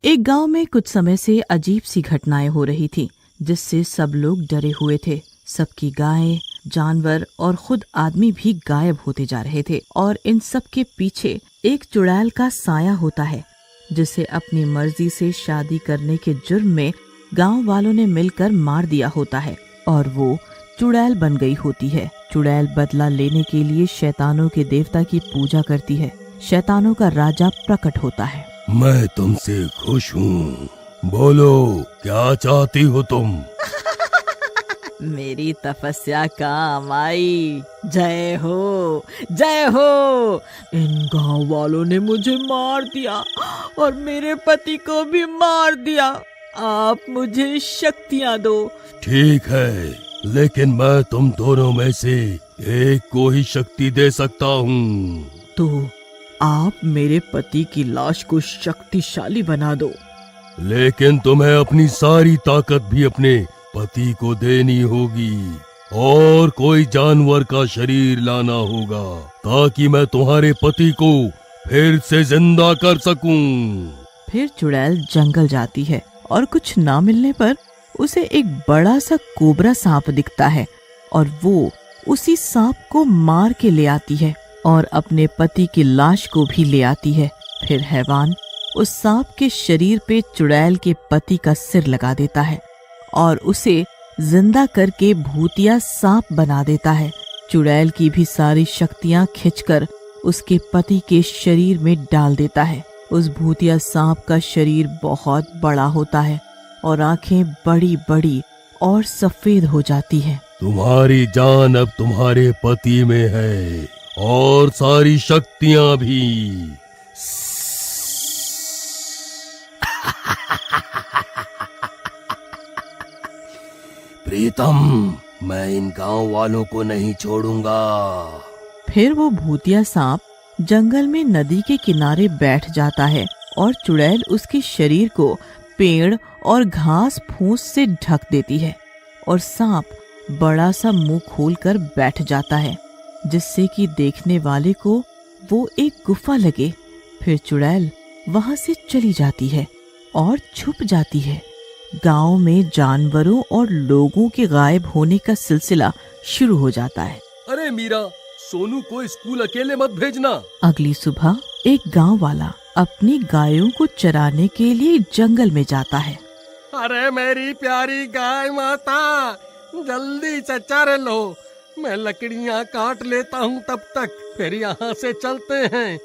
एक गांव में कुछ समय से अजीब सी घटनाएं हो रही थी, जिससे सब लोग डरे हुए थे। सबकी गायें, जानवर और खुद आदमी भी गायब होते जा रहे थे। और इन सब के पीछे एक चुड़ैल का साया होता है, जिसे अपनी मर्जी से शादी करने के जुर्म में गांव वालों ने मिलकर मार दिया होता है और वो चुड़ैल बन गई होती है। चुड़ैल बदला लेने के लिए शैतानों के देवता की पूजा करती है। शैतानों का राजा प्रकट होता है। मैं तुमसे खुश हूँ, बोलो क्या चाहती हो तुम? मेरी तपस्या काम आई। जय हो, जय हो। इन गांव वालों ने मुझे मार दिया और मेरे पति को भी मार दिया। आप मुझे शक्तियाँ दो। ठीक है, लेकिन मैं तुम दोनों में से एक को ही शक्ति दे सकता हूँ। तो आप मेरे पति की लाश को शक्तिशाली बना दो। लेकिन तुम्हें अपनी सारी ताकत भी अपने पति को देनी होगी और कोई जानवर का शरीर लाना होगा ताकि मैं तुम्हारे पति को फिर से जिंदा कर सकूं। फिर चुड़ैल जंगल जाती है और कुछ ना मिलने पर उसे एक बड़ा सा कोबरा सांप दिखता है और वो उसी सांप को मार के ले आती है और अपने पति की लाश को भी ले आती है। फिर हैवान उस सांप के शरीर पे चुड़ैल के पति का सिर लगा देता है और उसे जिंदा करके भूतिया सांप बना देता है। चुड़ैल की भी सारी शक्तियां खींचकर उसके पति के शरीर में डाल देता है। उस भूतिया सांप का शरीर बहुत बड़ा होता है और आंखें बड़ी बड़ी और सफेद हो जाती है। तुम्हारी जान अब तुम्हारे पति में है और सारी शक्तियां भी। प्रीतम, मैं इन गांव वालों को नहीं छोड़ूंगा। फिर वो भूतिया सांप जंगल में नदी के किनारे बैठ जाता है और चुड़ैल उसके शरीर को पेड़ और घास फूस से ढक देती है और सांप बड़ा सा मुंह खोलकर बैठ जाता है, जिससे कि देखने वाले को वो एक गुफा लगे। फिर चुड़ैल वहां से चली जाती है और छुप जाती है। गांव में जानवरों और लोगों के गायब होने का सिलसिला शुरू हो जाता है। अरे मीरा, सोनू को स्कूल अकेले मत भेजना। अगली सुबह एक गांव वाला अपनी गायों को चराने के लिए जंगल में जाता है। अरे मेरी प्यारी गाय माता, जल्दी से चर लो, मैं लकड़ियाँ काट लेता हूँ तब तक, फिर यहाँ से चलते हैं,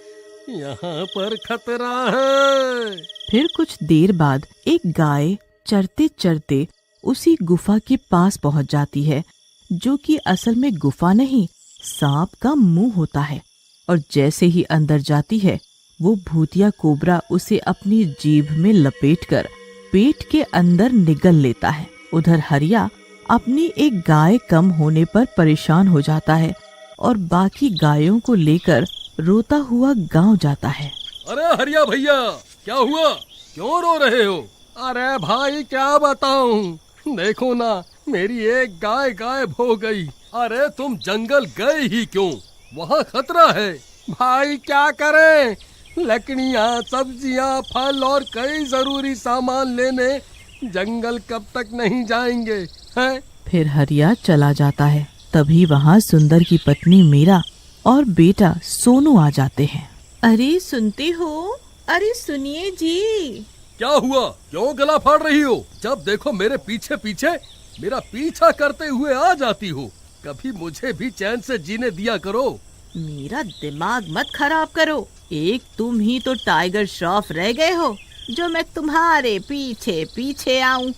यहाँ पर खतरा है। फिर कुछ देर बाद एक गाय चरते चरते उसी गुफा के पास पहुंच जाती है, जो कि असल में गुफा नहीं, सांप का मुंह होता है। और जैसे ही अंदर जाती है, वो भूतिया कोबरा उसे अपनी जीभ में लपेटकर पेट के अंदर निगल लेता है। उधर हरिया अपनी एक गाय कम होने पर परेशान हो जाता है और बाकी गायों को लेकर रोता हुआ गांव जाता है। अरे हरिया भैया, क्या हुआ? क्यों रो रहे हो? अरे भाई क्या बताऊं, देखो ना, मेरी एक गाय गायब हो गई। अरे तुम जंगल गए ही क्यों? वहाँ खतरा है। भाई क्या करें, लकड़ियाँ, सब्जियाँ, फल और कई जरूरी सामान लेने जंगल कब तक नहीं जाएंगे हैं? फिर हरिया चला जाता है। तभी वहाँ सुंदर की पत्नी मीरा और बेटा सोनू आ जाते हैं। अरे सुनते हो? अरे सुनिए जी। क्या हुआ? क्यों गला फाड़ रही हो? जब देखो मेरे पीछे पीछे मेरा पीछा करते हुए आ जाती हो। कभी मुझे भी चैन से जीने दिया करो। मेरा दिमाग मत खराब करो। एक तुम ही तो टाइगर श्रॉफ रह गए हो जो मैं तुम्हारे पीछे पीछे आऊं।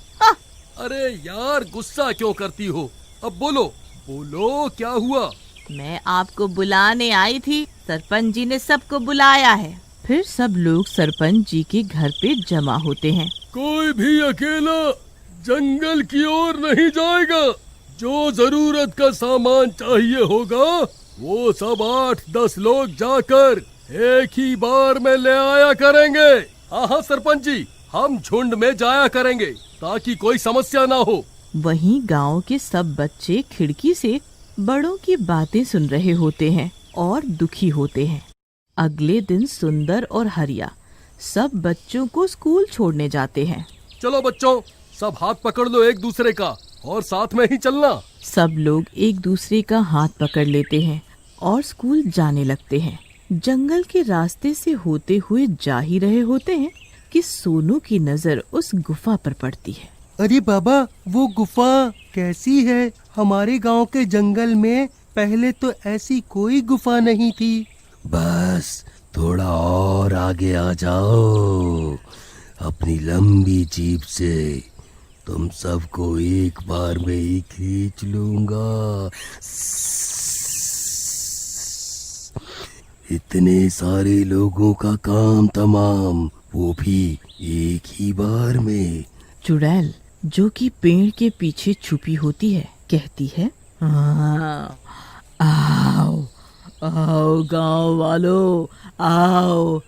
अरे यार, गुस्सा क्यों करती हो? अब बोलो बोलो, क्या हुआ? मैं आपको बुलाने आई थी, सरपंच जी ने सबको बुलाया है। फिर सब लोग सरपंच जी के घर पे जमा होते हैं। कोई भी अकेला जंगल की ओर नहीं जाएगा। जो जरूरत का सामान चाहिए होगा वो सब 8-10 लोग जाकर एक ही बार में ले आया करेंगे। हाँ सरपंच जी, हम झुंड में जाया करेंगे ताकि कोई समस्या ना हो। वहीं गांव के सब बच्चे खिड़की से बड़ों की बातें सुन रहे होते हैं और दुखी होते हैं। अगले दिन सुंदर और हरिया सब बच्चों को स्कूल छोड़ने जाते हैं। चलो बच्चों, सब हाथ पकड़ लो एक दूसरे का और साथ में ही चलना। सब लोग एक दूसरे का हाथ पकड़ लेते हैं और स्कूल जाने लगते हैं। जंगल के रास्ते से होते हुए जा ही रहे होते हैं कि सोनू की नजर उस गुफा पर पड़ती है। अरे बाबा, वो गुफा कैसी है? हमारे गांव के जंगल में पहले तो ऐसी कोई गुफा नहीं थी। बस थोड़ा और आगे आ जाओ, अपनी लंबी जीभ से तुम सबको एक बार में ही खींच लूंगा। इतने सारे लोगों का काम तमाम, वो भी एक ही बार में। चुड़ैल, जो कि पेड़ के पीछे छुपी होती है, कहती है, आओ आओ गांव वालों, आओ।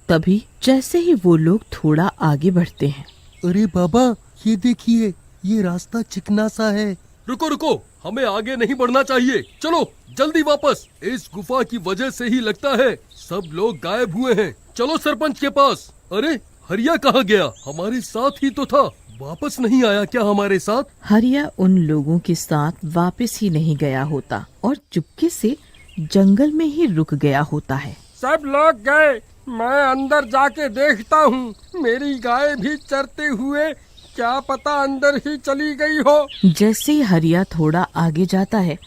तभी जैसे ही वो लोग थोड़ा आगे बढ़ते हैं, अरे बाबा, ये देखिए, ये रास्ता चिकना सा है। रुको रुको, हमें आगे नहीं बढ़ना चाहिए, चलो जल्दी वापस। इस गुफा की वजह से ही लगता है सब लोग गायब हुए हैं। चलो सरपंच के पास। अरे हरिया कहाँ गया? हमारे साथ ही तो था, वापस नहीं आया क्या हमारे साथ? हरिया उन लोगों के साथ वापस ही नहीं गया होता और चुपके से जंगल में ही रुक गया होता है। सब लोग गए, मैं अंदर जाके देखता हूँ। मेरी गाय भी चरते हुए क्या पता अंदर ही चली गई हो। जैसे ही हरिया थोड़ा आगे जाता है,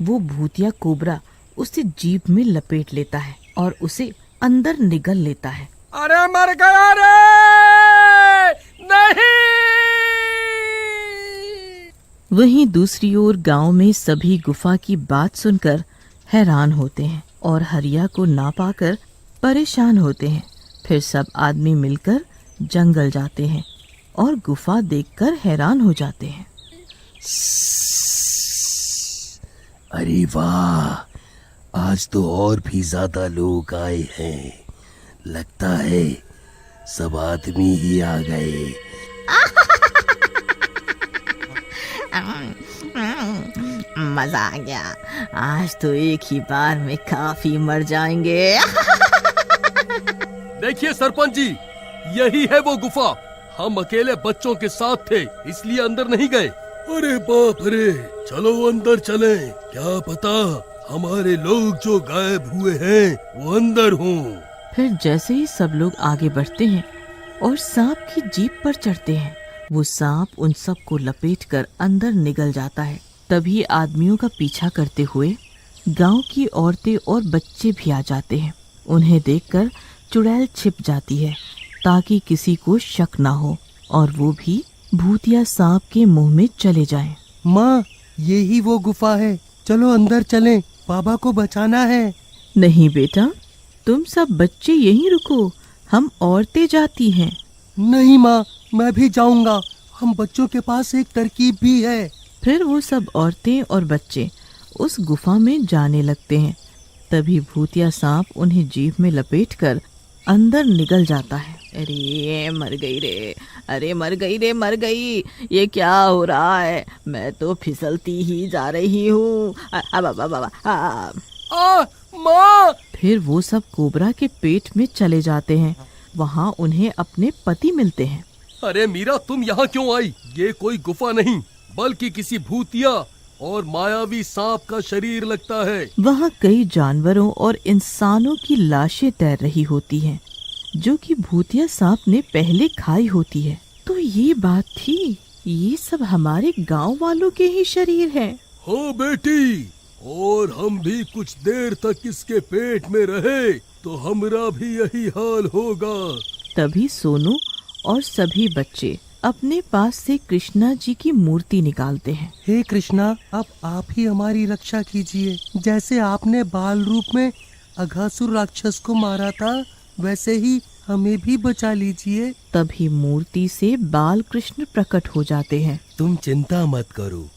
वो भूतिया कोबरा उसे जीभ में लपेट लेता है और उसे अंदर निगल लेता है। अरे मर गया रे! नहीं! वहीं दूसरी ओर गांव में सभी गुफा की बात सुनकर हैरान होते हैं और हरिया को ना पाकर परेशान होते हैं। फिर सब आदमी मिलकर जंगल जाते हैं और गुफा देखकर हैरान हो जाते हैं। अरे वाह, आज तो और भी ज्यादा लोग आए हैं। लगता है सब आदमी ही आ गए। मजा आ गया, आज तो एक ही बार में काफी मर जाएंगे। देखिए सरपंच जी, यही है वो गुफा। हम अकेले बच्चों के साथ थे, इसलिए अंदर नहीं गए। अरे बाप रे, चलो अंदर चलें। क्या पता हमारे लोग जो गायब हुए हैं वो अंदर हों। फिर जैसे ही सब लोग आगे बढ़ते हैं और सांप की जीप पर चढ़ते हैं, वो सांप उन सब को लपेटकर अंदर निगल जाता है। तभी आदमियों का पीछा करते हुए गांव की औरतें और बच्चे भी आ जाते हैं। उन्हें देखकर चुड़ैल छिप जाती है ताकि किसी को शक ना हो और वो भी भूतिया सांप के मुंह में चले जाएं। माँ, यही वो गुफा है, चलो अंदर चलें, बाबा को बचाना है। नहीं बेटा, तुम सब बच्चे यहीं रुको, हम औरतें जाती हैं। नहीं माँ, मैं भी जाऊंगा, हम बच्चों के पास एक तरकीब भी है। फिर वो सब औरतें और बच्चे उस गुफा में जाने लगते हैं। तभी भूतिया सांप उन्हें जीभ में लपेटकर अंदर निगल जाता है। अरे मर गई रे, अरे मर गई रे, मर गई, ये क्या हो रहा है? मैं तो फिसलती ही जा रही हूँ। माँ! फिर वो सब कोबरा के पेट में चले जाते हैं। वहाँ उन्हें अपने पति मिलते हैं। अरे मीरा, तुम यहाँ क्यों आई? ये कोई गुफा नहीं बल्कि किसी भूतिया और मायावी सांप का शरीर लगता है। वहाँ कई जानवरों और इंसानों की लाशें तैर रही होती हैं, जो कि भूतिया सांप ने पहले खाई होती है। तो ये बात थी, ये सब हमारे गांव वालों के ही शरीर हैं। हाँ बेटी, और हम भी कुछ देर तक इसके पेट में रहे तो हमरा भी यही हाल होगा। तभी सोनू और सभी बच्चे अपने पास से कृष्णा जी की मूर्ति निकालते हैं। हे कृष्णा, अब आप ही हमारी रक्षा कीजिए। जैसे आपने बाल रूप में अघासुर राक्षस को मारा था, वैसे ही हमें भी बचा लीजिए। तभी मूर्ति से बाल कृष्ण प्रकट हो जाते हैं। तुम चिंता मत करो,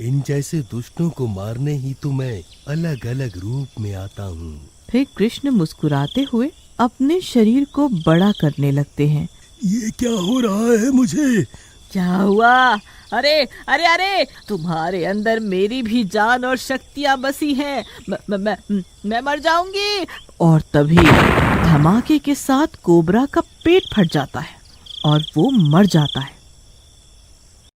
इन जैसे दुष्टों को मारने ही तो मैं अलग अलग रूप में आता हूँ। फिर कृष्ण मुस्कुराते हुए अपने शरीर को बड़ा करने लगते हैं। ये क्या हो रहा है मुझे? क्या हुआ? अरे अरे अरे, तुम्हारे अंदर मेरी भी जान और शक्तियाँ बसी हैं। मैं मर जाऊंगी। और तभी धमाके के साथ कोबरा का पेट फट जाता है और वो मर जाता है।